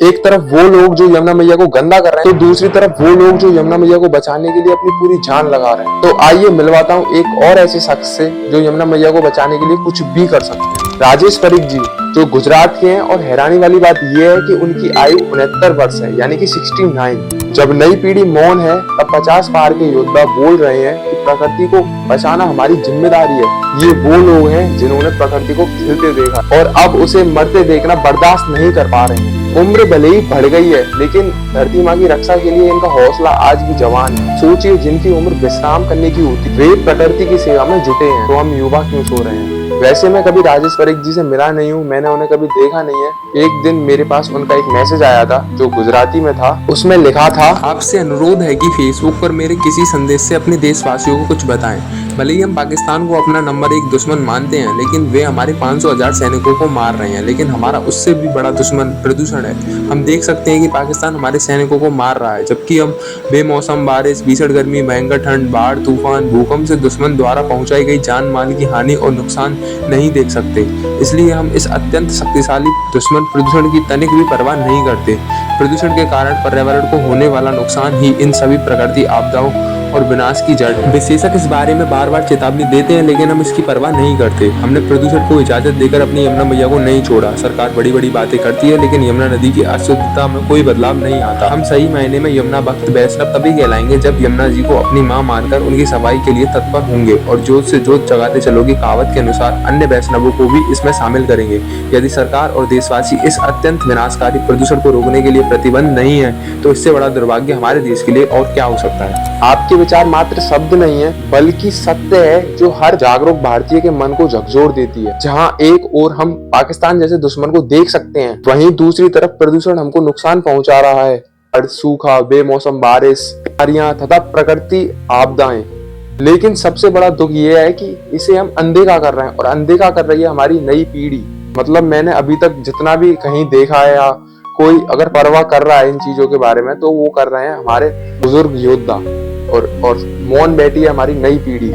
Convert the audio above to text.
एक तरफ वो लोग जो यमुना मैया को गंदा कर रहे हैं, तो दूसरी तरफ वो लोग जो यमुना मैया को बचाने के लिए अपनी पूरी जान लगा रहे हैं। तो आइए मिलवाता हूँ एक और ऐसे शख्स से जो यमुना मैया को बचाने के लिए कुछ भी कर सकते हैं। राजेश परीख जी जो गुजरात के हैं, और हैरानी वाली बात यह है कि उनकी आयु 69 वर्ष है, यानी कि 69। जब नई पीढ़ी मौन है तब 50 पार के योद्धा बोल रहे हैं कि प्रकृति को बचाना हमारी जिम्मेदारी है। ये वो लोग हैं जिन्होंने प्रकृति को खिलते देखा और अब उसे मरते देखना बर्दाश्त नहीं कर पा रहे हैं। उम्र भले ही बढ़ गई है, लेकिन धरती माँ की रक्षा के लिए इनका हौसला आज भी जवान है। सोचिए, जिनकी उम्र विश्राम करने की होती, वे प्रकृति की सेवा में जुटे हैं, तो हम युवा क्यों सो रहे हैं। वैसे मैं कभी राजेश परीख जी से मिला नहीं हूँ, मैंने उन्हें कभी देखा नहीं है। एक दिन मेरे पास उनका एक मैसेज आया था जो गुजराती में था। उसमें लिखा था, आपसे अनुरोध है कि फेसबुक पर मेरे किसी संदेश से अपने देशवासियों को कुछ बताएं। भले ही हम पाकिस्तान को अपना नंबर 1 दुश्मन मानते हैं, लेकिन वे हमारे 500,000 सैनिकों को मार रहे हैं। लेकिन हमारा उससे भी बड़ा दुश्मन प्रदूषण है। हम देख सकते हैं कि पाकिस्तान हमारे सैनिकों को मार रहा है, जबकि हम बेमौसम बारिश, भीषण गर्मी, भयंकर ठंड, बाढ़, तूफान, भूकंप से दुश्मन द्वारा पहुंचाई गई जान माल की हानि और नुकसान नहीं देख सकते। इसलिए हम इस अत्यंत शक्तिशाली दुश्मन प्रदूषण की तनिक भी परवाह नहीं करते। प्रदूषण के कारण पर्यावरण को होने वाला नुकसान ही इन सभी प्रकृति आपदाओं और विनाश की जड़ है। विशेषज्ञ इस बारे में बार बार चेतावनी देते हैं, लेकिन हम इसकी परवाह नहीं करते। हमने प्रदूषण को इजाजत देकर अपनी यमुना मैया को नहीं छोड़ा। सरकार बड़ी बड़ी बातें करती है, लेकिन यमुना नदी की अशुद्धता में कोई बदलाव नहीं आता। हम सही मायने में यमुना भक्त वैष्णव तभी कहलाएंगे जब यमुना जी को अपनी माँ मानकर उनकी सफाई के लिए तत्पर होंगे और जोत से जोत जगाते चलोगी कहावत के अनुसार अन्य वैष्णवों को भी इसमें शामिल करेंगे। यदि सरकार और देशवासी इस अत्यंत विनाशकारी प्रदूषण को रोकने के लिए प्रतिबद्ध नहीं है, तो इससे बड़ा दुर्भाग्य हमारे देश के लिए और क्या हो सकता है। आपके विचार मात्र शब्द नहीं है, बल्कि सत्य है जो हर जागरूक भारतीय के मन को झकझोर देती है। जहां एक ओर हम पाकिस्तान जैसे दुश्मन को देख सकते हैं, वहीं दूसरी तरफ प्रदूषण हमको नुकसान पहुंचा रहा है। सूखा, बेमौसम बारिश, बीमारियां तथा प्रकृति आपदाएं। लेकिन सबसे बड़ा दुख यह है कि इसे हम अनदेखा कर रहे हैं, और अनदेखा कर रही है हमारी नई पीढ़ी। मतलब मैंने अभी तक जितना भी कहीं देखा है, या कोई अगर परवाह कर रहा है इन चीजों के बारे में, तो वो कर रहे हैं हमारे बुजुर्ग योद्धा, और मौन बैठी है हमारी नई पीढ़ी।